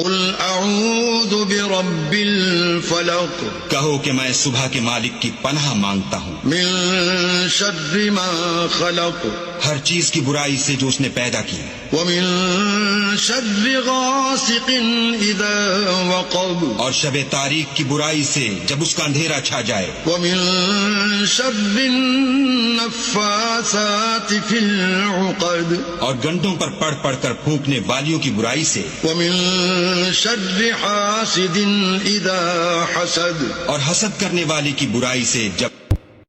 कुल अऊज़ु बिरब्बिल फलक, कहो कि मैं सुबह के मालिक की पनाह मांगता हूँ मिन शर्रि मा खलक, हर चीज की बुराई से जो उसने पैदा की, व मिन शर्रि गासिकिन इज़ा वक़ब, और शबे तारीख की बुराई से जब उसका अंधेरा छा जाए, व मिन शर्रि नफ़्फ़ासाति फिल उक़द, और गंडों पर पढ़ पढ़ कर फूंकने वालियों की बुराई से, व मिन शर्रि हासिदिन इज़ा हसद, और हसद करने वाले की बुराई से जब